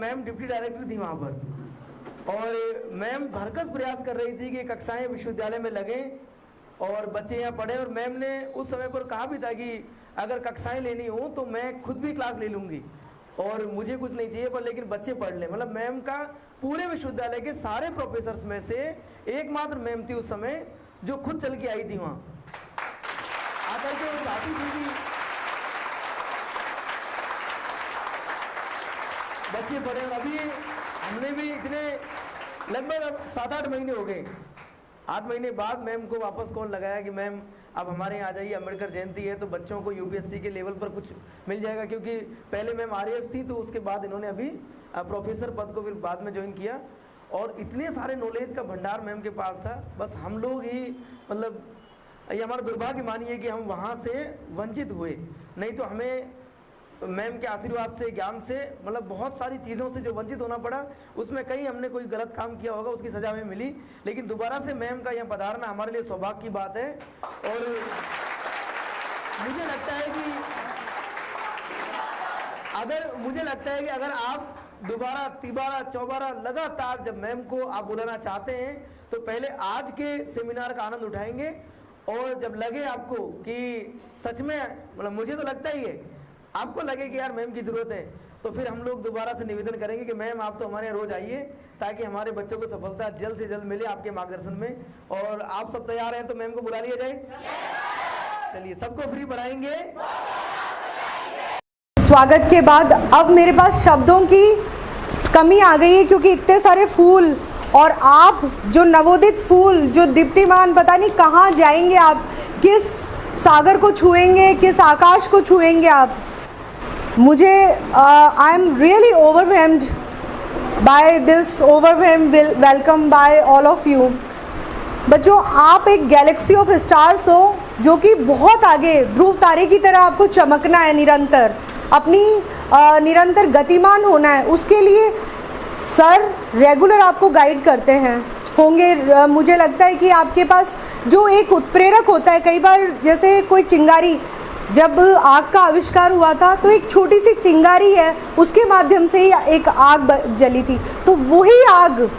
Ma'am deputy director थी वहाँ पर, और मैम भरकस प्रयास कर रही थी कि कक्षाएं विश्वविद्यालय में लगें और बच्चे यहाँ पढ़े। और मैम ने उस समय पर कहा भी था कि अगर कक्षाएं लेनी हो तो मैं खुद भी क्लास ले लूँगी और मुझे कुछ नहीं चाहिए, पर लेकिन बच्चे पढ़ लें। मतलब मैम का पूरे विश्वविद्यालय के सारे प्रोफेसर्स में से एकमात्र मैम थी उस समय जो खुद चल के आई थी वहाँ आकर के। वो चाहती थी कि बच्चे पढ़े। और अभी हमने भी इतने लगभग 7-8 महीने हो गए, 8 महीने बाद मैम को वापस कॉल लगाया कि मैम अब हमारे यहाँ आ जाइए, अम्बेडकर जयंती है तो बच्चों को यूपीएससी के लेवल पर कुछ मिल जाएगा, क्योंकि पहले मैम आरएएस थी तो उसके बाद इन्होंने अभी प्रोफेसर पद को फिर बाद में ज्वाइन किया। और इतने सारे नॉलेज का भंडार मैम के पास था, बस हम लोग ही मतलब ये हमारा दुर्भाग्य मानिए कि हम वहाँ से वंचित हुए, नहीं तो हमें मैम के आशीर्वाद से, ज्ञान से, मतलब बहुत सारी चीज़ों से जो वंचित होना पड़ा, उसमें कहीं हमने कोई गलत काम किया होगा उसकी सजा हमें मिली, लेकिन दोबारा से मैम का यहाँ पधारना हमारे लिए सौभाग्य की बात है। और मुझे लगता है कि अगर आप दोबारा, तिबारा, चौबारा लगातार जब मैम को आप बुलाना चाहते हैं तो पहले आज के सेमिनार का आनंद उठाएंगे, और जब लगे आपको कि सच में, मतलब मुझे तो लगता ही है, आपको लगे कि यार मैम की जरूरत है, तो फिर हम लोग दोबारा से निवेदन करेंगे कि मैम आप तो हमारे यहाँ रोज आइए ताकि हमारे बच्चों को सफलता जल्द से जल्द मिले आपके मार्गदर्शन में। और आप सब तैयार हैं तो मैम को बुला लिया जाए। चलिए सबको फ्री पढ़ाएंगे। स्वागत के बाद अब मेरे पास शब्दों की कमी आ गई है, क्योंकि इतने सारे फूल और आप जो नवोदित फूल जो दीप्तिमान, पता नहीं कहाँ जाएंगे आप, किस सागर को छुएंगे, किस आकाश को छुएंगे आप। मुझे I am really overwhelmed by this overwhelm welcome by all of you. बच्चों, आप एक गैलेक्सी ऑफ स्टार्स हो जो कि बहुत आगे ध्रुव तारे की तरह आपको चमकना है, निरंतर अपनी निरंतर गतिमान होना है। उसके लिए सर रेगुलर आपको गाइड करते हैं होंगे। मुझे लगता है कि आपके पास जो एक उत्प्रेरक होता है, कई बार जैसे कोई चिंगारी, जब आग का आविष्कार हुआ था तो एक छोटी सी चिंगारी है, उसके माध्यम से ही एक आग जली थी, तो वही आग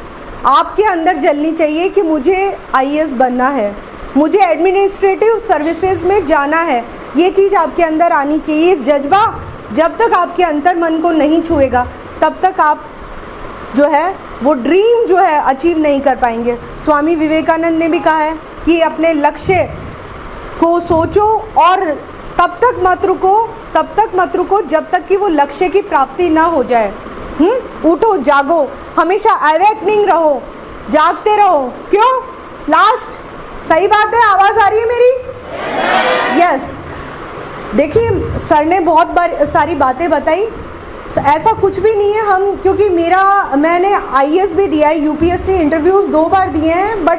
आपके अंदर जलनी चाहिए कि मुझे आईएएस बनना है, मुझे एडमिनिस्ट्रेटिव सर्विसेज में जाना है। ये चीज़ आपके अंदर आनी चाहिए। जज्बा जब तक आपके अंतर मन को नहीं छुएगा तब तक आप जो है वो ड्रीम जो है अचीव नहीं कर पाएंगे। स्वामी विवेकानंद ने भी कहा है कि अपने लक्ष्य को सोचो और तब तक मत रुको जब तक कि वो लक्ष्य की प्राप्ति ना हो जाए। उठो, जागो, हमेशा अवेकनिंग रहो, जागते रहो। क्यों? लास्ट, सही बात है, आवाज़ आ रही है मेरी? यस। देखिए, सर ने बहुत बार सारी बातें बताई, ऐसा कुछ भी नहीं है। हम, क्योंकि मैंने आईएएस भी दिया है, यूपीएससी इंटरव्यूज़ 2 बार दिए हैं, बट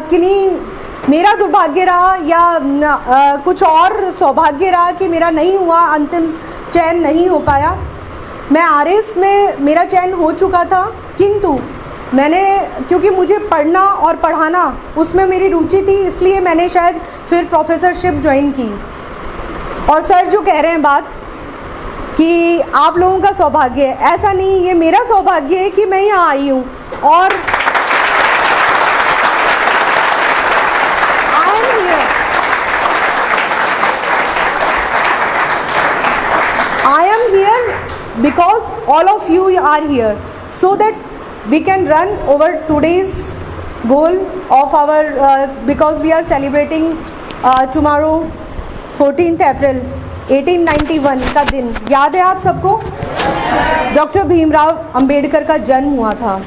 किन्हीं मेरा दुर्भाग्य रहा या कुछ और सौभाग्य रहा कि मेरा नहीं हुआ, अंतिम चयन नहीं हो पाया। मैं आरएस में मेरा चयन हो चुका था, किंतु मैंने, क्योंकि मुझे पढ़ना और पढ़ाना उसमें मेरी रुचि थी, इसलिए मैंने शायद फिर प्रोफेसरशिप ज्वाइन की। और सर जो कह रहे हैं बात कि आप लोगों का सौभाग्य है, ऐसा नहीं, ये मेरा सौभाग्य है कि मैं यहाँ आई हूँ। और I am here because all of you are here, so that we can run over today's goal of our because we are celebrating tomorrow 14th April 1891 का दिन। याद है आप सबको? डॉक्टर भीमराव अंबेडकर का जन्म हुआ था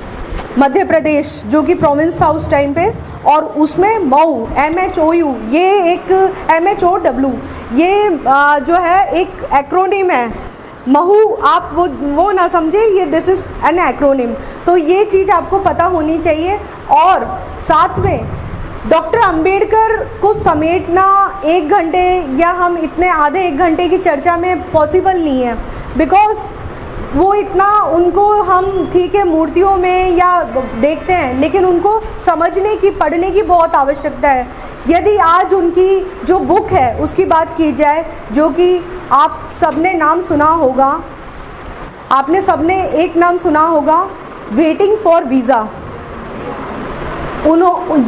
मध्य प्रदेश, जो कि प्रोविंस था उस टाइम पे, और उसमें मऊ, MHOU, ये एक MHOW, ये जो है एक एक्रोनिम है। महू, आप वो ना समझे, ये दिस इज़ एन एक्रोनिम। तो ये चीज़ आपको पता होनी चाहिए। और साथ में डॉक्टर अंबेडकर को समेटना 1 घंटे या हम इतने आधे 1 घंटे की चर्चा में पॉसिबल नहीं है, बिकॉज वो इतना, उनको हम ठीक है मूर्तियों में या देखते हैं, लेकिन उनको समझने की, पढ़ने की बहुत आवश्यकता है। यदि आज उनकी जो बुक है उसकी बात की जाए, जो कि आप सबने नाम सुना होगा, आपने सबने एक नाम सुना होगा, वेटिंग फॉर वीज़ा।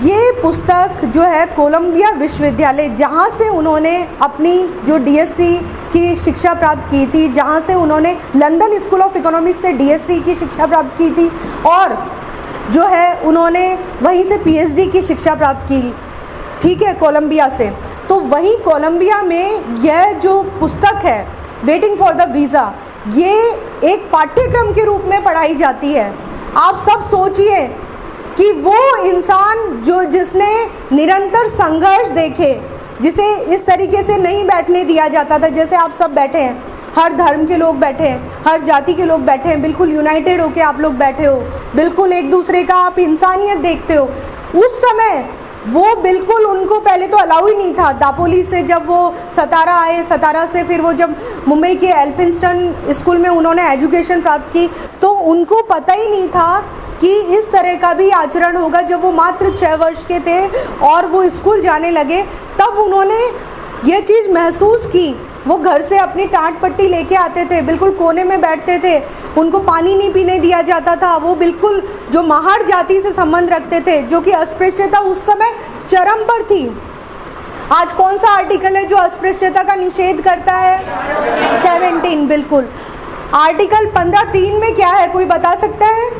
ये पुस्तक जो है कोलंबिया विश्वविद्यालय, जहाँ से उन्होंने अपनी जो डीएससी की शिक्षा प्राप्त की थी, जहाँ से उन्होंने लंदन स्कूल ऑफ इकोनॉमिक्स से डीएससी की शिक्षा प्राप्त की थी, और जो है उन्होंने वहीं से पीएचडी की शिक्षा प्राप्त की, ठीक है, कोलंबिया से। तो वहीं कोलंबिया में यह जो पुस्तक है वेटिंग फॉर द वीज़ा, ये एक पाठ्यक्रम के रूप में पढ़ाई जाती है। आप सब सोचिए कि वो इंसान जिसने निरंतर संघर्ष देखे, जिसे इस तरीके से नहीं बैठने दिया जाता था जैसे आप सब बैठे हैं, हर धर्म के लोग बैठे हैं, हर जाति के लोग बैठे हैं, बिल्कुल यूनाइटेड होके आप लोग बैठे हो, बिल्कुल एक दूसरे का आप इंसानियत देखते हो। उस समय वो बिल्कुल, उनको पहले तो अलाउ ही नहीं था। दापोली से जब वो सतारा आए, सतारा से फिर वो जब मुंबई के एल्फिंस्टन स्कूल में उन्होंने एजुकेशन प्राप्त की, तो उनको पता ही नहीं था कि इस तरह का भी आचरण होगा। जब वो मात्र 6 वर्ष के थे और वो स्कूल जाने लगे, तब उन्होंने ये चीज़ महसूस की। वो घर से अपनी टाट पट्टी लेके आते थे, बिल्कुल कोने में बैठते थे, उनको पानी नहीं पीने दिया जाता था। वो बिल्कुल जो महार जाति से संबंध रखते थे, जो कि अस्पृश्यता उस समय चरम पर थी। आज कौन सा आर्टिकल है जो अस्पृश्यता का निषेध करता है? 17, बिल्कुल। आर्टिकल 15(3) में क्या है, कोई बता सकता है?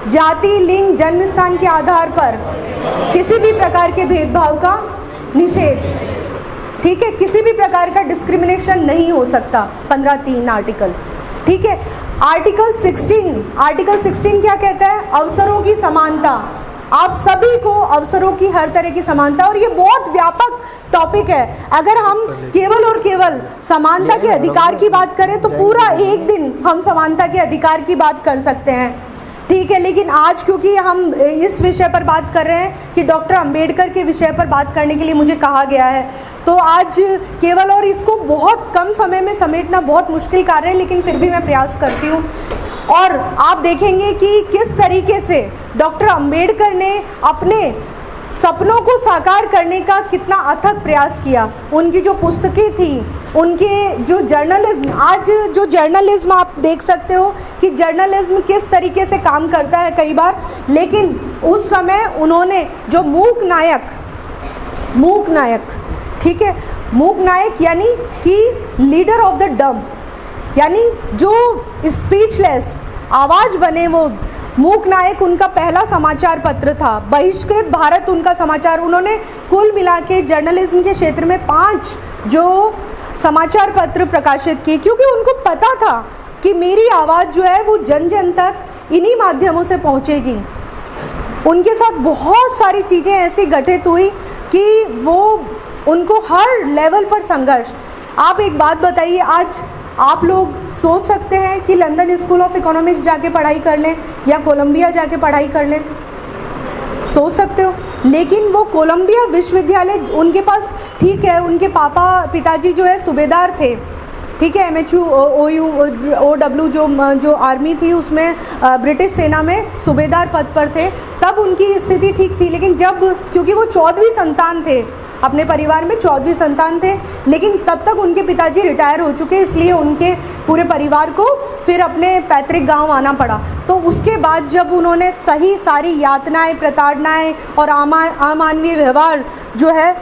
जाति, लिंग, जन्म स्थान के आधार पर किसी भी प्रकार के भेदभाव का निषेध, ठीक है, किसी भी प्रकार का डिस्क्रिमिनेशन नहीं हो सकता। 15(3) आर्टिकल, ठीक है। आर्टिकल 16 क्या कहता है? अवसरों की समानता। आप सभी को अवसरों की हर तरह की समानता, और ये बहुत व्यापक टॉपिक है। अगर हम केवल और केवल समानता के अधिकार की बात करें तो पूरा एक दिन हम समानता के अधिकार की बात कर सकते हैं, ठीक है। लेकिन आज क्योंकि हम इस विषय पर बात कर रहे हैं कि डॉक्टर अंबेडकर के विषय पर बात करने के लिए मुझे कहा गया है, तो आज केवल, और इसको बहुत कम समय में समेटना बहुत मुश्किल कार्य है, लेकिन फिर भी मैं प्रयास करती हूँ। और आप देखेंगे कि किस तरीके से डॉक्टर अंबेडकर ने अपने सपनों को साकार करने का कितना अथक प्रयास किया। उनकी जो पुस्तकें थी, उनके जो जर्नलिज्म, आज जो जर्नलिज्म आप देख सकते हो कि जर्नलिज्म किस तरीके से काम करता है कई बार, लेकिन उस समय उन्होंने जो मूक नायक, ठीक है, मूक नायक यानी कि लीडर ऑफ द डम, यानी जो स्पीचलेस आवाज़ बने, वो मूक नायक उनका पहला समाचार पत्र था। बहिष्कृत भारत उनका समाचार, उन्होंने कुल मिला के जर्नलिज्म के क्षेत्र में 5 जो समाचार पत्र प्रकाशित किए, क्योंकि उनको पता था कि मेरी आवाज़ जो है वो जन जन तक इन्हीं माध्यमों से पहुंचेगी। उनके साथ बहुत सारी चीज़ें ऐसी घटित हुई कि वो उनको हर लेवल पर संघर्ष। आप एक बात बताइए, आज आप लोग सोच सकते हैं कि लंदन स्कूल ऑफ इकोनॉमिक्स जाके पढ़ाई कर लें या कोलंबिया जाके पढ़ाई कर लें? सोच सकते हो। लेकिन वो कोलंबिया विश्वविद्यालय, उनके पास, ठीक है, उनके पिताजी जो है सूबेदार थे, ठीक है, MHU OW जो आर्मी थी उसमें ब्रिटिश सेना में सूबेदार पद पर थे, तब उनकी स्थिति ठीक थी। लेकिन जब, क्योंकि वो 14वीं संतान थे, अपने परिवार में 14वीं संतान थे, लेकिन तब तक उनके पिताजी रिटायर हो चुके, इसलिए उनके पूरे परिवार को फिर अपने पैतृक गांव आना पड़ा। तो उसके बाद जब उन्होंने सारी यातनाएं, प्रताड़नाएं और अमानवीय व्यवहार जो है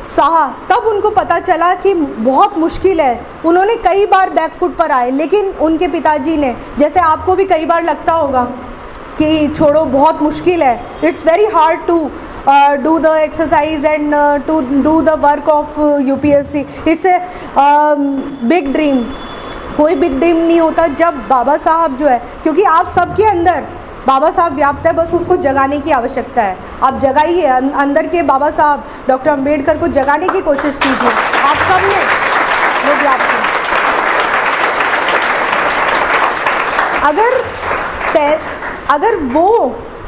सहा, तब उनको पता चला कि बहुत मुश्किल है। उन्होंने कई बार बैकफुट पर आए, लेकिन उनके पिताजी ने, जैसे आपको भी कई बार लगता होगा कि छोड़ो बहुत मुश्किल है, it's very hard to do the exercise and to do the work of UPSC, it's a big dream। कोई बिग ड्रीम नहीं होता जब बाबा साहब जो है, क्योंकि आप सबके अंदर बाबा साहब व्याप्त है, बस उसको जगाने की आवश्यकता है। आप जगाइए अंदर के बाबा साहब डॉक्टर अंबेडकर को जगाने की कोशिश कीजिए, आप सब में वो व्याप्त है। अगर वो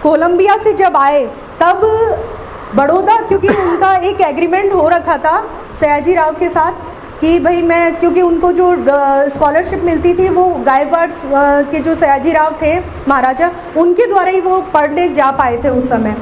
कोलंबिया से जब आए, तब बड़ौदा, क्योंकि उनका एक एग्रीमेंट हो रखा था सयाजी राव के साथ कि भाई मैं, क्योंकि उनको जो स्कॉलरशिप मिलती थी वो गायकवाड़ के जो सयाजी राव थे महाराजा, उनके द्वारा ही वो पढ़ने जा पाए थे उस समय,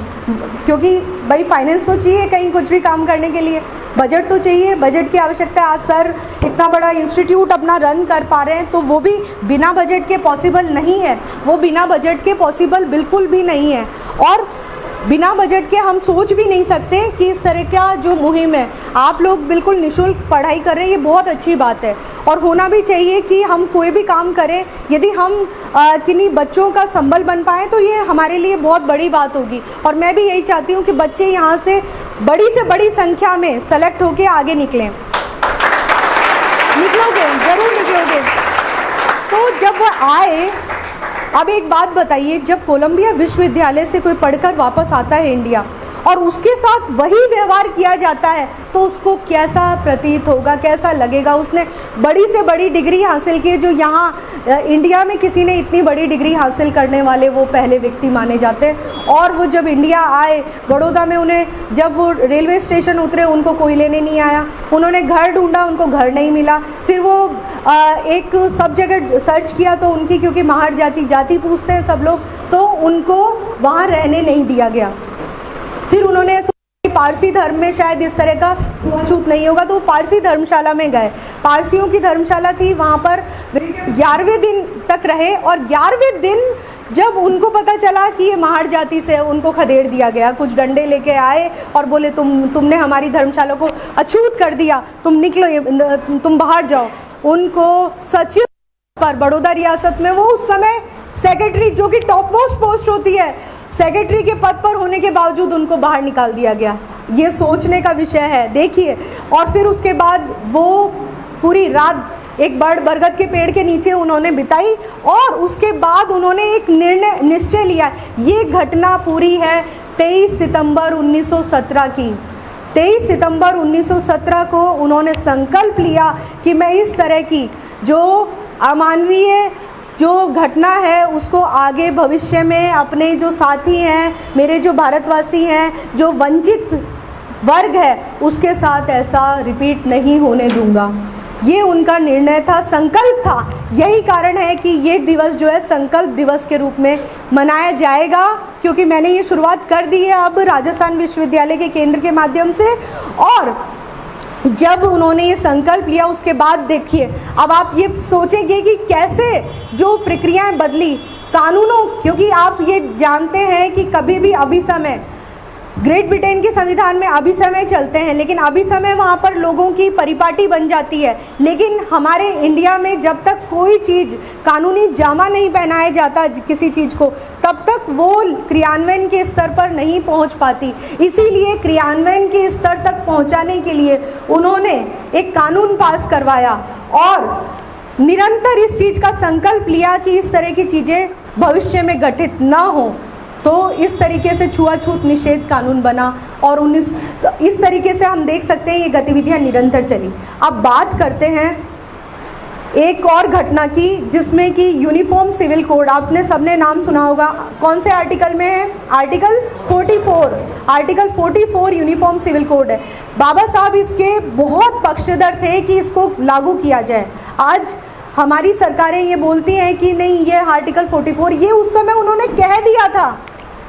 क्योंकि भाई फाइनेंस तो चाहिए कहीं कुछ भी काम करने के लिए, बजट तो चाहिए, बजट की आवश्यकता है। आज सर इतना बड़ा इंस्टीट्यूट अपना रन कर पा रहे हैं तो वो भी बिना बजट के पॉसिबल नहीं है, वो बिना बजट के पॉसिबल बिल्कुल भी नहीं है। और बिना बजट के हम सोच भी नहीं सकते कि इस तरह का जो मुहिम है, आप लोग बिल्कुल निःशुल्क पढ़ाई कर रहे हैं, ये बहुत अच्छी बात है। और होना भी चाहिए कि हम कोई भी काम करें, यदि हम किन्हीं बच्चों का संबल बन पाएँ तो ये हमारे लिए बहुत बड़ी बात होगी। और मैं भी यही चाहती हूँ कि बच्चे यहाँ से बड़ी संख्या में सेलेक्ट होकर आगे निकलें। निकलोगे, ज़रूर निकलोगे। तो जब वो आए, अब एक बात बताइए, जब कोलंबिया विश्वविद्यालय से कोई पढ़कर वापस आता है इंडिया और उसके साथ वही व्यवहार किया जाता है तो उसको कैसा प्रतीत होगा, कैसा लगेगा। उसने बड़ी से बड़ी डिग्री हासिल की, जो यहाँ इंडिया में किसी ने इतनी बड़ी डिग्री हासिल करने वाले वो पहले व्यक्ति माने जाते हैं। और वो जब इंडिया आए, बड़ौदा में उन्हें जब वो रेलवे स्टेशन उतरे उनको कोई लेने नहीं आया, उन्होंने घर ढूंढा, उनको घर नहीं मिला। फिर वो एक सब जगह सर्च किया तो उनकी, क्योंकि महार जाति पूछते हैं सब लोग, तो उनको वहाँ रहने नहीं दिया गया। फिर उन्होंने पारसी धर्म में शायद इस तरह का छूत नहीं होगा तो वो पारसी धर्मशाला में गए। पारसियों की धर्मशाला थी, वहाँ पर 11वें दिन तक रहे। और 11वें दिन जब उनको पता चला कि ये महार जाति से, उनको खदेड़ दिया गया। कुछ डंडे लेके आए और बोले तुमने हमारी धर्मशाला को अछूत कर दिया, तुम निकलो, तुम बाहर जाओ। उनको सचिव पर बड़ौदा रियासत में, वो उस समय सेक्रेटरी, जो कि टॉप मोस्ट पोस्ट होती है, सेक्रेटरी के पद पर होने के बावजूद उनको बाहर निकाल दिया गया। ये सोचने का विषय है, देखिए। और फिर उसके बाद वो पूरी रात एक बरगद के पेड़ के नीचे उन्होंने बिताई और उसके बाद उन्होंने एक निश्चय लिया। ये घटना पूरी है 23 सितंबर 1917 की। 23 सितंबर 1917 को उन्होंने संकल्प लिया कि मैं इस तरह की जो अमानवीय जो घटना है उसको आगे भविष्य में अपने जो साथी हैं, मेरे जो भारतवासी हैं, जो वंचित वर्ग है, उसके साथ ऐसा रिपीट नहीं होने दूंगा। ये उनका निर्णय था, संकल्प था। यही कारण है कि ये दिवस जो है संकल्प दिवस के रूप में मनाया जाएगा, क्योंकि मैंने ये शुरुआत कर दी है अब राजस्थान विश्वविद्यालय के केंद्र के माध्यम से। और जब उन्होंने ये संकल्प लिया उसके बाद देखिए, अब आप ये सोचेंगे कि कैसे जो प्रक्रियाएं बदली कानूनों, क्योंकि आप ये जानते हैं कि कभी भी अभिसमय, ग्रेट ब्रिटेन के संविधान में अभिसमय चलते हैं, लेकिन अभिसमय वहाँ पर लोगों की परिपाटी बन जाती है। लेकिन हमारे इंडिया में जब तक कोई चीज़ कानूनी जामा नहीं पहनाया जाता किसी चीज़ को, तब तक वो क्रियान्वयन के स्तर पर नहीं पहुँच पाती। इसीलिए क्रियान्वयन के स्तर तक पहुँचाने के लिए उन्होंने एक कानून पास करवाया और निरंतर इस चीज़ का संकल्प लिया कि इस तरह की चीज़ें भविष्य में घटित ना हो। तो इस तरीके से छुआछूत निषेध कानून बना और तो इस तरीके से हम देख सकते हैं ये गतिविधियां निरंतर चली। अब बात करते हैं एक और घटना की, जिसमें कि यूनिफॉर्म सिविल कोड, आपने सबने नाम सुना होगा। कौन से आर्टिकल में है? Article 44। Article 44 uniform civil code है। बाबा साहब इसके बहुत पक्षधर थे कि इसको लागू किया जाए। आज हमारी सरकारें ये बोलती हैं कि नहीं, ये आर्टिकल 44, ये उस समय उन्होंने कह दिया था।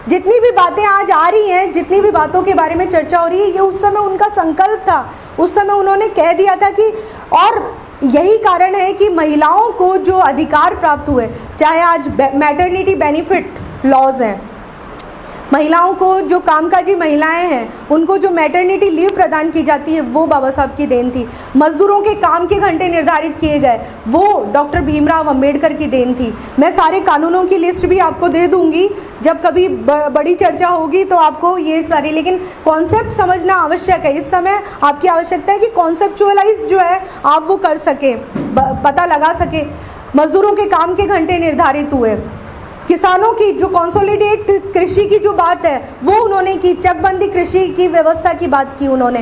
जितनी भी बातें आज आ रही हैं, जितनी भी बातों के बारे में चर्चा हो रही है, ये उस समय उनका संकल्प था। उस समय उन्होंने कह दिया था कि, और यही कारण है कि महिलाओं को जो अधिकार प्राप्त हुए, चाहे आज मैटरनिटी बेनिफिट लॉज हैं, महिलाओं को जो कामकाजी महिलाएं हैं उनको जो मैटरनिटी लीव प्रदान की जाती है, वो बाबा साहब की देन थी। मजदूरों के काम के घंटे निर्धारित किए गए, वो डॉक्टर भीमराव अंबेडकर की देन थी। मैं सारे कानूनों की लिस्ट भी आपको दे दूंगी, जब कभी बड़ी चर्चा होगी तो आपको ये सारी, लेकिन कॉन्सेप्ट समझना आवश्यक है। इस समय आपकी आवश्यकता है कि कॉन्सेप्चुअलाइज जो है आप वो कर सके, पता लगा सके। मजदूरों के काम के घंटे निर्धारित हुए, किसानों की जो कंसोलिडेट कृषि की जो बात है वो उन्होंने की, चकबंदी कृषि की व्यवस्था की बात की उन्होंने।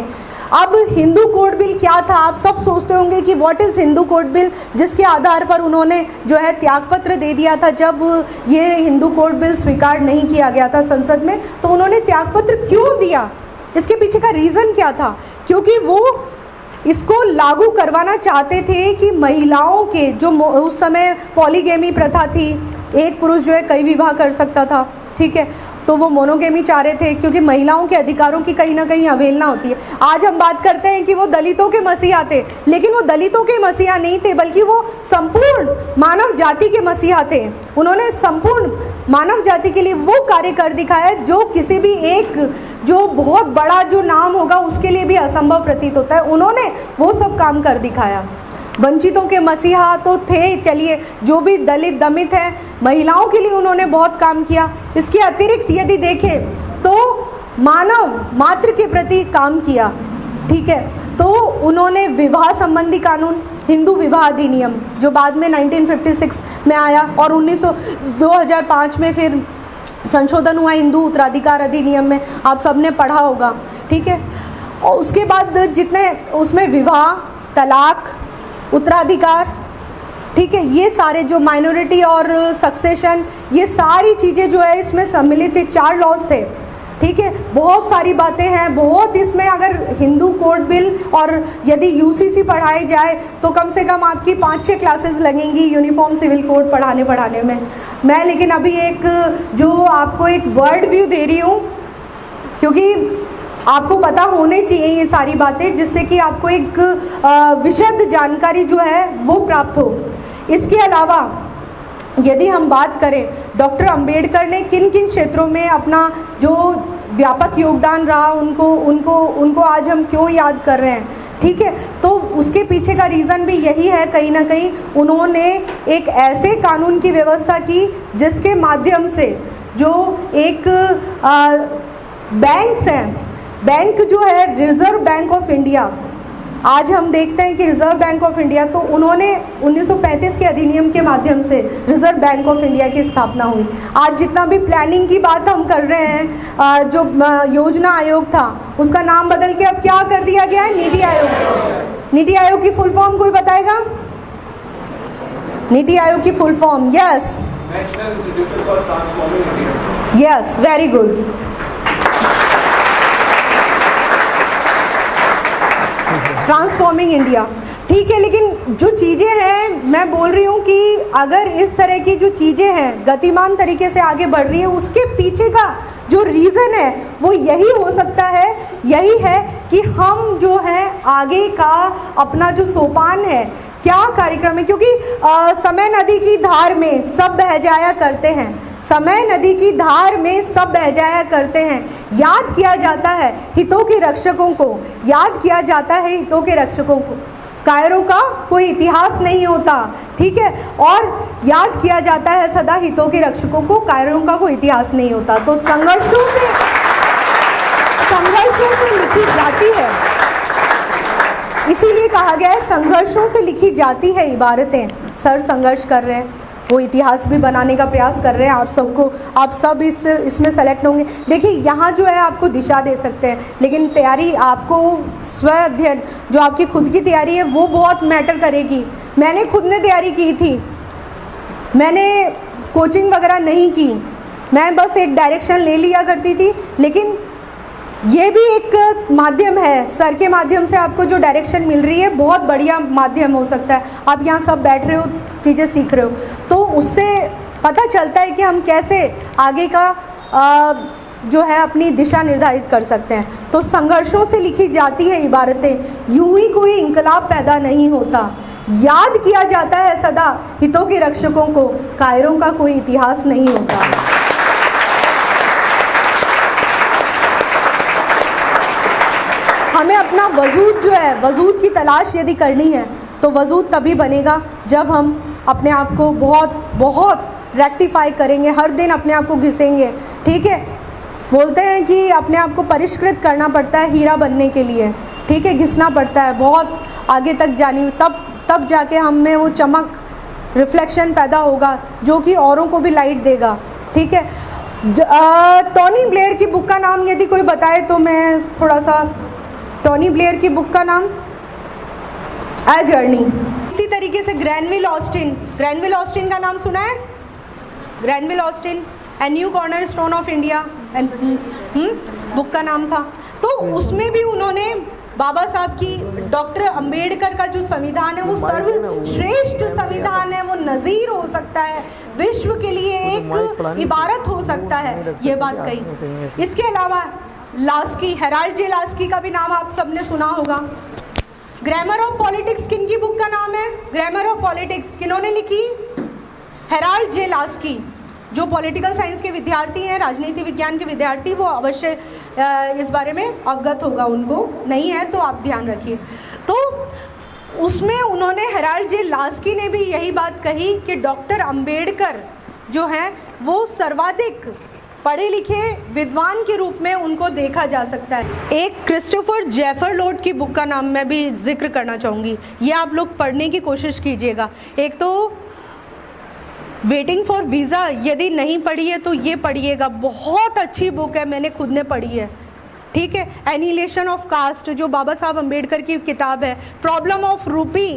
अब हिंदू कोड बिल क्या था? आप सब सोचते होंगे कि what is Hindu code bill, जिसके आधार पर उन्होंने जो है त्यागपत्र दे दिया था। जब ये हिंदू कोड बिल स्वीकार नहीं किया गया था संसद में, तो उन्होंने त्यागपत्र क्यों दिया? इसके पीछे का रीज़न क्या था? क्योंकि वो इसको लागू करवाना चाहते थे कि महिलाओं के जो उस समय पॉलीगेमी प्रथा थी, एक पुरुष जो है कई विवाह कर सकता था, ठीक है, तो वो मोनोगेमी चाह रहे थे क्योंकि महिलाओं के अधिकारों की कहीं ना कहीं अवहेलना होती है। आज हम बात करते हैं कि वो दलितों के मसीहा थे, लेकिन वो दलितों के मसीहा नहीं थे, बल्कि वो संपूर्ण मानव जाति के मसीहा थे। उन्होंने संपूर्ण मानव जाति के लिए वो कार्य कर दिखाया जो किसी भी एक जो बहुत बड़ा जो नाम होगा उसके लिए भी असंभव प्रतीत होता है। उन्होंने वो सब काम कर दिखाया। वंचितों के मसीहा तो थे, चलिए, जो भी दलित दमित है, महिलाओं के लिए उन्होंने बहुत काम किया। इसके अतिरिक्त यदि देखें तो मानव मात्र के प्रति काम किया, ठीक है। तो उन्होंने विवाह संबंधी कानून, हिंदू विवाह अधिनियम जो बाद में 1956 में आया और 2005 में फिर संशोधन हुआ हिंदू उत्तराधिकार अधिनियम में, आप सबने पढ़ा होगा, ठीक है। और उसके बाद जितने उसमें विवाह, तलाक, उत्तराधिकार, ठीक है, ये सारे जो माइनॉरिटी और सक्सेशन, ये सारी चीज़ें जो है इसमें सम्मिलित थे। 4 लॉज थे, ठीक है। बहुत सारी बातें हैं, बहुत इसमें अगर हिंदू कोड बिल और यदि यूसीसी पढ़ाई जाए तो कम से कम आपकी 5-6 क्लासेस लगेंगी यूनिफॉर्म सिविल कोड पढ़ाने में। मैं लेकिन अभी एक जो आपको एक वर्ड व्यू दे रही हूँ, क्योंकि आपको पता होने चाहिए ये सारी बातें, जिससे कि आपको एक विशद जानकारी जो है वो प्राप्त हो। इसके अलावा यदि हम बात करें डॉक्टर अंबेडकर ने किन किन क्षेत्रों में अपना जो व्यापक योगदान रहा, उनको आज हम क्यों याद कर रहे हैं, ठीक है। तो उसके पीछे का रीज़न भी यही है, कहीं ना कहीं उन्होंने एक ऐसे कानून की व्यवस्था की जिसके माध्यम से जो एक बैंक्स हैं, बैंक जो है रिजर्व बैंक ऑफ इंडिया, आज हम देखते हैं कि रिजर्व बैंक ऑफ इंडिया, तो उन्होंने 1935 के अधिनियम के माध्यम से रिजर्व बैंक ऑफ इंडिया की स्थापना हुई। आज जितना भी प्लानिंग की बात हम कर रहे हैं, जो योजना आयोग था उसका नाम बदल के अब क्या कर दिया गया है, नीति आयोग। नीति आयोग की फुल फॉर्म कोई बताएगा? नीति आयोग की full form, yes, national institution for transforming India. Yes, very good. Transforming India, ठीक है। लेकिन जो चीज़ें हैं, मैं बोल रही हूँ कि अगर इस तरह की जो चीज़ें हैं गतिमान तरीके से आगे बढ़ रही है, उसके पीछे का जो रीज़न है वो यही हो सकता है, यही है कि हम जो है आगे का अपना जो सोपान है, क्या कार्यक्रम है, क्योंकि समय नदी की धार में सब बह जाया करते हैं, समय नदी की धार में सब बह जाया करते हैं। याद किया जाता है हितों के रक्षकों को, याद किया जाता है हितों के रक्षकों को। कायरों का कोई इतिहास नहीं होता, ठीक है, और याद किया जाता है सदा हितों के रक्षकों को, कायरों का कोई इतिहास नहीं होता। तो संघर्षों से लिखी जाती है, इसीलिए कहा गया है संघर्षों से लिखी जाती है इबारतें। सर संघर्ष कर रहे हैं, वो इतिहास भी बनाने का प्रयास कर रहे हैं। आप सब इसमें सेलेक्ट होंगे। देखिए, यहाँ जो है आपको दिशा दे सकते हैं, लेकिन तैयारी आपको स्व अध्ययन, जो आपकी खुद की तैयारी है वो बहुत मैटर करेगी। मैंने खुद ने तैयारी की थी, मैंने कोचिंग वगैरह नहीं की, मैं बस एक डायरेक्शन ले लिया करती थी। लेकिन ये भी एक माध्यम है, सर के माध्यम से आपको जो डायरेक्शन मिल रही है बहुत बढ़िया माध्यम हो सकता है। आप यहाँ सब बैठ रहे हो, चीज़ें सीख रहे हो, तो उससे पता चलता है कि हम कैसे आगे का जो है अपनी दिशा निर्धारित कर सकते हैं। तो संघर्षों से लिखी जाती है इबारतें, यूं ही कोई इंकलाब पैदा नहीं होता। याद किया जाता है सदा हितों के रक्षकों को, कायरों का कोई इतिहास नहीं होता। हमें अपना वजूद जो है, वजूद की तलाश यदि करनी है तो वजूद तभी बनेगा जब हम अपने आप को बहुत बहुत रेक्टिफाई करेंगे, हर दिन अपने आप को घिसेंगे, ठीक है। बोलते हैं कि अपने आप को परिष्कृत करना पड़ता है हीरा बनने के लिए, ठीक है, घिसना पड़ता है बहुत आगे तक जानी, तब जाके हम में वो चमक, रिफ्लेक्शन पैदा होगा जो कि औरों को भी लाइट देगा, ठीक है। टोनी ब्लेयर की बुक का नाम यदि कोई बताए तो मैं थोड़ा सा, टोनी ब्लेयर की बुक का नाम ए जर्नी। इसी तरीके से ग्रैनविल ऑस्टिन का नाम सुना है? Granville Austin, a new corner stone of India, book का नाम था। तो उसमें भी उन्होंने बाबा साहब की, डॉक्टर अंबेडकर का जो संविधान है वो सर्वश्रेष्ठ संविधान है, वो नज़ीर हो सकता है, विश्व के लिए एक इबारत हो सकता है, ये बात कही। इसके अलावा लास्की, हेराल्ड जे लास्की का भी नाम आप सबने सुना होगा। ग्रामर ऑफ पॉलिटिक्स किनकी बुक का नाम है? ग्रामर ऑफ पॉलिटिक्स किन्होंने लिखी? हेराल्ड जे लास्की। जो पॉलिटिकल साइंस के विद्यार्थी हैं, राजनीति विज्ञान के विद्यार्थी, वो अवश्य इस बारे में अवगत होगा, उनको नहीं है तो आप ध्यान रखिए। तो उसमें उन्होंने, हेराल्ड जे लास्की ने भी यही बात कही कि डॉक्टर अंबेडकर जो हैं वो सर्वाधिक पढ़े लिखे विद्वान के रूप में उनको देखा जा सकता है। एक क्रिस्टोफर जेफर लॉर्ड की बुक का नाम मैं भी जिक्र करना चाहूँगी, ये आप लोग पढ़ने की कोशिश कीजिएगा। एक तो वेटिंग फॉर वीज़ा, यदि नहीं पढ़ी है तो ये पढ़िएगा, बहुत अच्छी बुक है, मैंने खुद ने पढ़ी है, ठीक है। एनिहिलेशन ऑफ कास्ट जो बाबा साहब अम्बेडकर की किताब है। प्रॉब्लम ऑफ रूपी,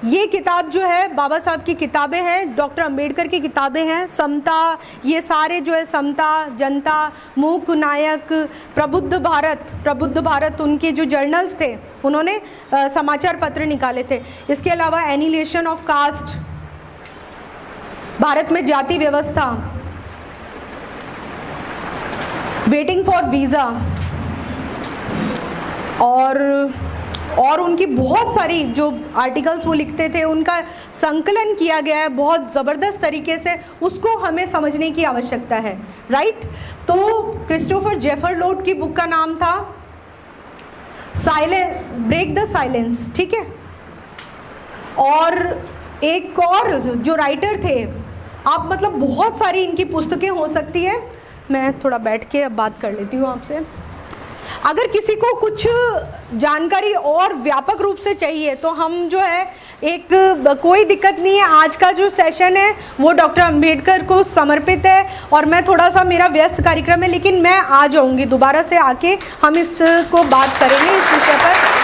ये किताब जो है बाबा साहब की किताबें हैं, डॉक्टर अंबेडकर की किताबें हैं। समता, ये सारे जो है समता, जनता, मूक नायक, प्रबुद्ध भारत उनके जो जर्नल्स थे, उन्होंने समाचार पत्र निकाले थे। इसके अलावा एनिहिलेशन ऑफ कास्ट, भारत में जाति व्यवस्था, वेटिंग फॉर वीज़ा, और उनकी बहुत सारी जो आर्टिकल्स वो लिखते थे उनका संकलन किया गया है बहुत ज़बरदस्त तरीके से, उसको हमें समझने की आवश्यकता है, राइट। तो क्रिस्टोफर जेफर लॉर्ड की बुक का नाम था साइलेंस, ब्रेक द साइलेंस, ठीक है। और एक और जो राइटर थे, आप मतलब बहुत सारी इनकी पुस्तकें हो सकती है, मैं थोड़ा बैठ के अब बात कर लेती हूँ आपसे। अगर किसी को कुछ जानकारी और व्यापक रूप से चाहिए तो हम जो है कोई दिक्कत नहीं है, आज का जो सेशन है वो डॉक्टर अंबेडकर को समर्पित है और मैं थोड़ा सा, मेरा व्यस्त कार्यक्रम है, लेकिन मैं आ जाऊंगी दोबारा से, आके हम इसको बात करेंगे इस विषय पर।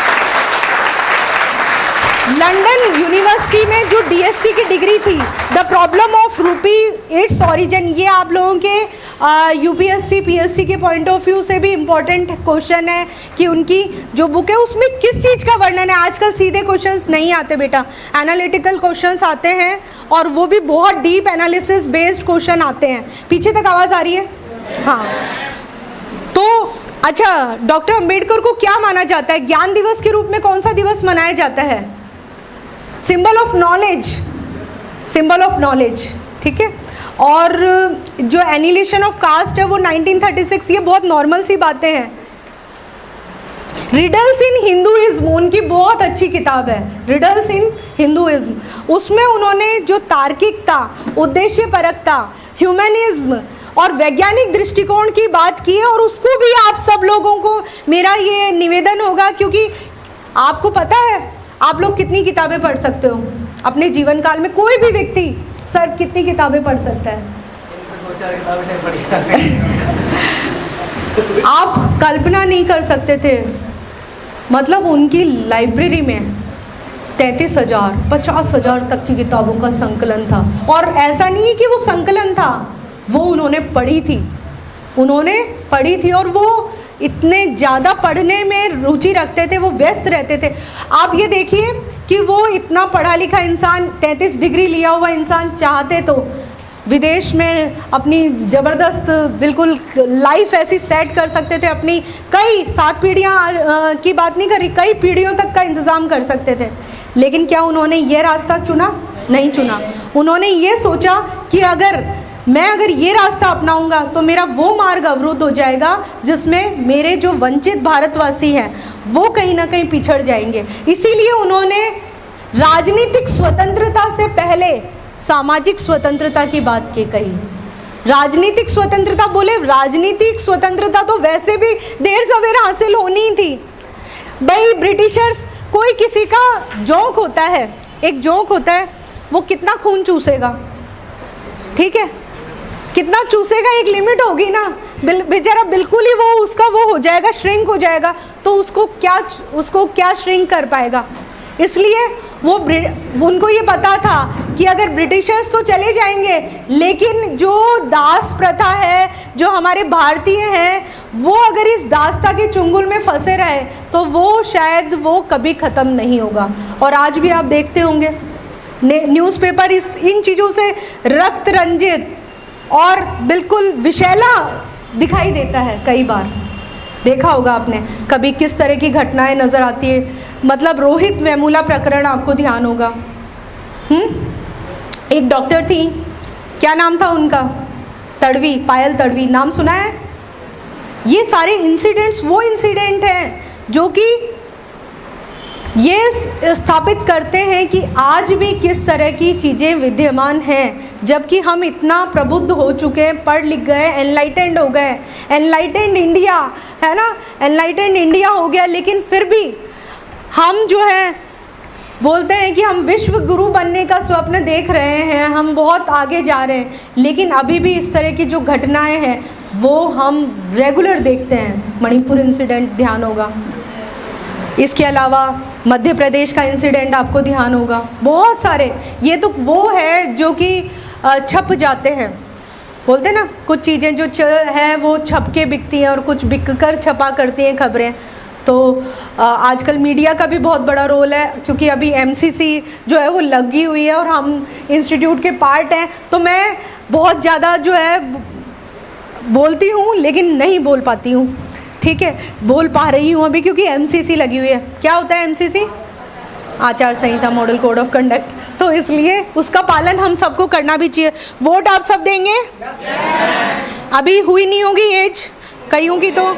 लंदन यूनिवर्सिटी में जो डीएससी की डिग्री थी, द प्रॉब्लम ऑफ रूपी, इट्स ओरिजिन, ये आप लोगों के यूपीएससी पीएससी के पॉइंट ऑफ व्यू से भी इम्पोर्टेंट क्वेश्चन है कि उनकी जो बुक है उसमें किस चीज़ का वर्णन है। आजकल सीधे क्वेश्चंस नहीं आते बेटा, एनालिटिकल क्वेश्चंस आते हैं और वो भी बहुत डीप एनालिसिस बेस्ड क्वेश्चन आते हैं। पीछे तक आवाज़ आ रही है? हाँ। तो अच्छा, डॉक्टर अंबेडकर को क्या माना जाता है? ज्ञान दिवस के रूप में कौन सा दिवस मनाया जाता है? Symbol of knowledge, symbol of knowledge, ठीक है। और जो एनिहिलेशन ऑफ कास्ट है वो 1936, ये बहुत नॉर्मल सी बातें हैं। रिडल्स इन हिंदुइज्म उनकी बहुत अच्छी किताब है, रिडल्स इन हिंदुइज्म। उसमें उन्होंने जो तार्किकता, उद्देश्यपरकता, ह्यूमनिज्म और वैज्ञानिक दृष्टिकोण की बात की है, और उसको भी आप सब लोगों को मेरा ये निवेदन होगा, क्योंकि आपको पता है आप लोग कितनी किताबें पढ़ सकते हो अपने जीवन काल में, कोई भी व्यक्ति सर कितनी किताबें पढ़ सकता है? आप कल्पना नहीं कर सकते थे, मतलब उनकी लाइब्रेरी में 33,000 50,000 तक की किताबों का संकलन था। और ऐसा नहीं है कि वो संकलन था, वो उन्होंने पढ़ी थी, उन्होंने पढ़ी थी, और वो इतने ज़्यादा पढ़ने में रुचि रखते थे, वो व्यस्त रहते थे। आप ये देखिए कि वो इतना पढ़ा लिखा इंसान, 33 डिग्री लिया हुआ इंसान, चाहते तो विदेश में अपनी ज़बरदस्त बिल्कुल लाइफ ऐसी सेट कर सकते थे, अपनी कई 7 पीढ़ियाँ की बात नहीं कर रही, कई पीढ़ियों तक का इंतज़ाम कर सकते थे। लेकिन क्या उन्होंने ये रास्ता चुना? नहीं चुना। उन्होंने ये सोचा कि अगर ये रास्ता अपनाऊंगा तो मेरा वो मार्ग अवरुद्ध हो जाएगा जिसमें मेरे जो वंचित भारतवासी हैं वो कहीं ना कहीं पिछड़ जाएंगे। इसीलिए उन्होंने राजनीतिक स्वतंत्रता से पहले सामाजिक स्वतंत्रता की बात की कही। राजनीतिक स्वतंत्रता बोले, राजनीतिक स्वतंत्रता तो वैसे भी देर सवेर हासिल होनी ही थी भाई। ब्रिटिशर्स, कोई किसी का जोंक होता है, एक जोंक होता है, वो कितना खून चूसेगा, ठीक है, कितना चूसेगा, एक लिमिट होगी ना, बेचारा बिल्कुल ही वो उसका वो हो जाएगा, श्रिंक हो जाएगा, तो उसको क्या श्रिंक कर पाएगा। इसलिए उनको ये पता था कि अगर ब्रिटिशर्स तो चले जाएंगे, लेकिन जो दास प्रथा है, जो हमारे भारतीय हैं, वो अगर इस दास्ता के चुंगल में फंसे रहे तो वो शायद वो कभी ख़त्म नहीं होगा। और आज भी आप देखते होंगे न्यूज़पेपर इन चीज़ों से रक्त रंजित और बिल्कुल विषैला दिखाई देता है। कई बार देखा होगा आपने कभी किस तरह की घटनाएं नज़र आती है। मतलब रोहित वेमुला प्रकरण आपको ध्यान होगा। एक डॉक्टर थी, क्या नाम था उनका? तड़वी, पायल तड़वी, नाम सुना है? ये सारे इंसिडेंट्स वो इंसिडेंट हैं जो कि ये स्थापित करते हैं कि आज भी किस तरह की चीज़ें विद्यमान हैं, जबकि हम इतना प्रबुद्ध हो चुके हैं, पढ़ लिख गए, एनलाइटेंड हो गए, एनलाइटेंड इंडिया है ना, एनलाइटेंड इंडिया हो गया, लेकिन फिर भी हम जो है बोलते हैं कि हम विश्व गुरु बनने का स्वप्न देख रहे हैं, हम बहुत आगे जा रहे हैं, लेकिन अभी भी इस तरह की जो घटनाएं हैं वो हम रेगुलर देखते हैं। मणिपुर इंसिडेंट ध्यान होगा, इसके अलावा मध्य प्रदेश का इंसिडेंट आपको ध्यान होगा, बहुत सारे। ये तो वो है जो कि छप जाते हैं, बोलते हैं ना कुछ चीज़ें जो है वो छप के बिकती हैं और कुछ बिक कर छपा करती हैं खबरें। तो आजकल मीडिया का भी बहुत बड़ा रोल है, क्योंकि अभी एमसीसी जो है वो लगी हुई है और हम इंस्टीट्यूट के पार्ट हैं, तो मैं बहुत ज़्यादा जो है बोलती हूँ लेकिन नहीं बोल पाती हूँ, ठीक है, बोल पा रही हूँ अभी क्योंकि एमसीसी लगी हुई है। क्या होता है एमसीसी? आचार संहिता, मॉडल कोड ऑफ कंडक्ट, तो इसलिए उसका पालन हम सबको करना भी चाहिए। वोट आप सब देंगे? अभी हुई नहीं होगी एज कईयों की, तो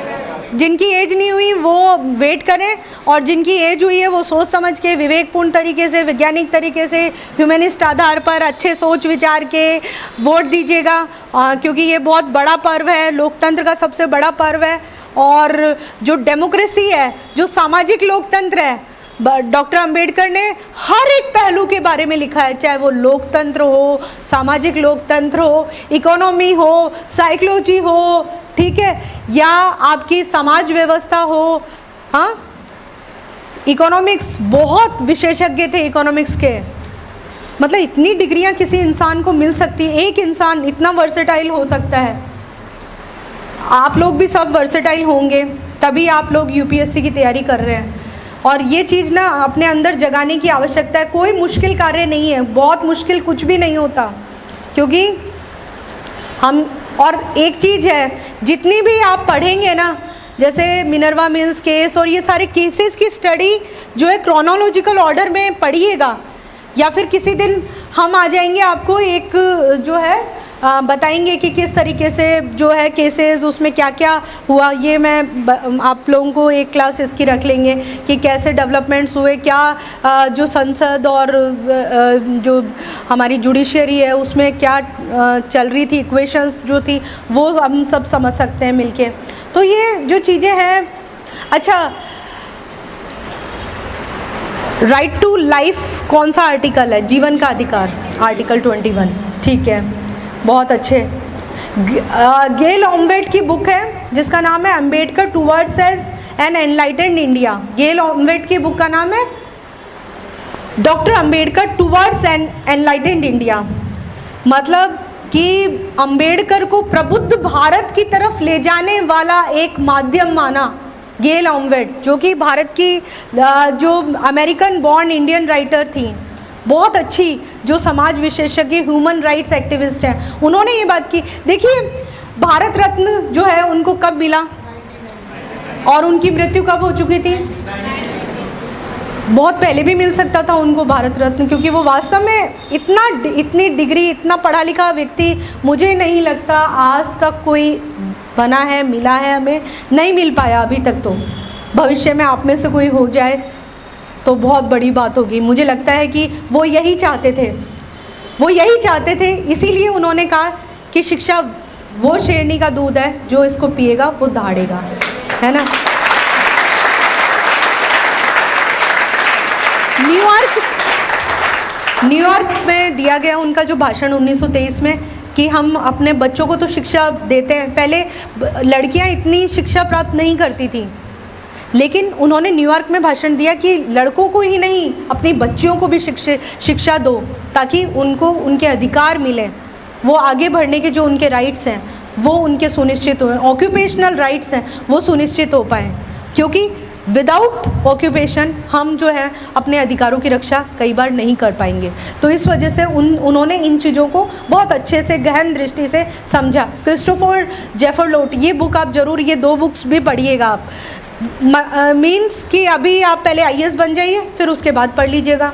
जिनकी एज नहीं हुई वो वेट करें, और जिनकी एज हुई है वो सोच समझ के, विवेकपूर्ण तरीके से, वैज्ञानिक तरीके से, ह्यूमनिस्ट आधार पर अच्छे सोच विचार के वोट दीजिएगा, क्योंकि ये बहुत बड़ा पर्व है, लोकतंत्र का सबसे बड़ा पर्व है। और जो डेमोक्रेसी है, जो सामाजिक लोकतंत्र है, डॉक्टर अंबेडकर ने हर एक पहलू के बारे में लिखा है, चाहे वो लोकतंत्र हो, सामाजिक लोकतंत्र हो, इकोनॉमी हो, साइकोलॉजी हो, ठीक है, या आपकी समाज व्यवस्था हो। हाँ, इकोनॉमिक्स, बहुत विशेषज्ञ थे इकोनॉमिक्स के, मतलब इतनी डिग्रियां किसी इंसान को मिल सकती है, एक इंसान इतना वर्सेटाइल हो सकता है। आप लोग भी सब वर्सेटाइल होंगे, तभी आप लोग यूपीएससी की तैयारी कर रहे हैं, और ये चीज़ ना अपने अंदर जगाने की आवश्यकता है। कोई मुश्किल कार्य नहीं है, बहुत मुश्किल कुछ भी नहीं होता, क्योंकि हम, और एक चीज़ है, जितनी भी आप पढ़ेंगे ना, जैसे मिनर्वा मिल्स केस और ये सारे केसेस की स्टडी जो है क्रोनोलॉजिकल ऑर्डर में पढ़िएगा, या फिर किसी दिन हम आ जाएंगे, आपको एक जो है बताएंगे कि किस तरीके से जो है केसेस, उसमें क्या क्या हुआ। ये मैं आप लोगों को एक क्लास इसकी रख लेंगे कि कैसे डेवलपमेंट्स हुए, क्या जो संसद और जो हमारी जुडिशरी है उसमें क्या चल रही थी, इक्वेशंस जो थी वो हम सब समझ सकते हैं मिलके। तो ये जो चीज़ें हैं, अच्छा, राइट टू लाइफ कौन सा आर्टिकल है? जीवन का अधिकार, आर्टिकल 21, ठीक है, बहुत अच्छे। गेल ऑम्वेट की बुक है जिसका नाम है Ambedkar towards an enlightened India. Gail Omvedt की बुक का नाम है doctor Ambedkar towards an enlightened India, मतलब कि अंबेडकर को प्रबुद्ध भारत की तरफ ले जाने वाला एक माध्यम माना गेल ऑम्वेट, जो कि भारत की जो अमेरिकन बॉर्न इंडियन राइटर थी, बहुत अच्छी, जो समाज विशेषज्ञ, ह्यूमन राइट्स एक्टिविस्ट हैं, उन्होंने ये बात की। देखिए, भारत रत्न जो है उनको कब मिला और उनकी मृत्यु कब हो चुकी थी? बहुत पहले भी मिल सकता था उनको भारत रत्न, क्योंकि वो वास्तव में इतनी डिग्री, इतना पढ़ा लिखा व्यक्ति मुझे नहीं लगता आज तक कोई बना है, मिला है, हमें नहीं मिल पाया अभी तक। तो भविष्य में आप में से कोई हो जाए तो बहुत बड़ी बात होगी। मुझे लगता है कि वो यही चाहते थे, इसीलिए उन्होंने कहा कि शिक्षा वो शेरनी का दूध है, जो इसको पिएगा वो दहाड़ेगा, है ना। न्यूयॉर्क में दिया गया उनका जो भाषण 1923 में, कि हम अपने बच्चों को तो शिक्षा देते हैं, पहले लड़कियां इतनी शिक्षा प्राप्त नहीं करती थी, लेकिन उन्होंने न्यूयॉर्क में भाषण दिया कि लड़कों को ही नहीं, अपनी बच्चियों को भी शिक्षा दो, ताकि उनको उनके अधिकार मिले, वो आगे बढ़ने के जो उनके राइट्स हैं वो उनके सुनिश्चित हुए, ऑक्यूपेशनल राइट्स हैं वो सुनिश्चित हो पाएँ, क्योंकि विदाउट ऑक्यूपेशन हम जो है अपने अधिकारों की रक्षा कई बार नहीं कर पाएंगे। तो इस वजह से उन्होंने इन चीज़ों को बहुत अच्छे से गहन दृष्टि से समझा। क्रिस्टोफर जेफरलोट, ये बुक आप ज़रूर, ये 2 बुक्स भी पढ़िएगा आप। मीन्स कि अभी आप पहले IAS बन जाइए, फिर उसके बाद पढ़ लीजिएगा।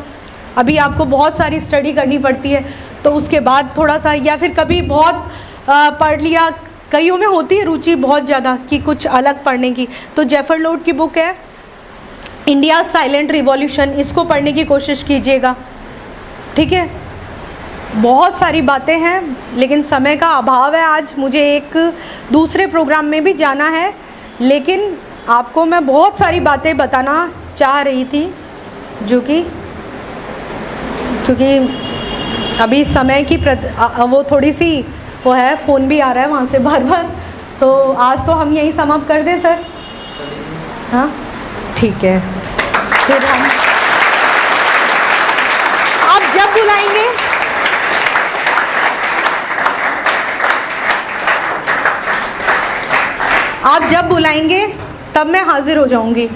अभी आपको बहुत सारी स्टडी करनी पड़ती है, तो उसके बाद थोड़ा सा, या फिर कभी बहुत पढ़ लिया, कईयों में होती है रुचि बहुत ज़्यादा कि कुछ अलग पढ़ने की, तो जेफरलोट की बुक है इंडिया साइलेंट रिवॉल्यूशन, इसको पढ़ने की कोशिश कीजिएगा, ठीक है। बहुत सारी बातें हैं लेकिन समय का अभाव है, आज मुझे एक दूसरे प्रोग्राम में भी जाना है, लेकिन आपको मैं बहुत सारी बातें बताना चाह रही थी जो कि क्योंकि अभी समय की वो थोड़ी सी वो है, फ़ोन भी आ रहा है वहाँ से बार बार, तो आज तो हम यहीं समाप्त कर दें सर? हाँ ठीक है, फिर हम आप जब बुलाएंगे तब मैं हाजिर हो जाऊंगी।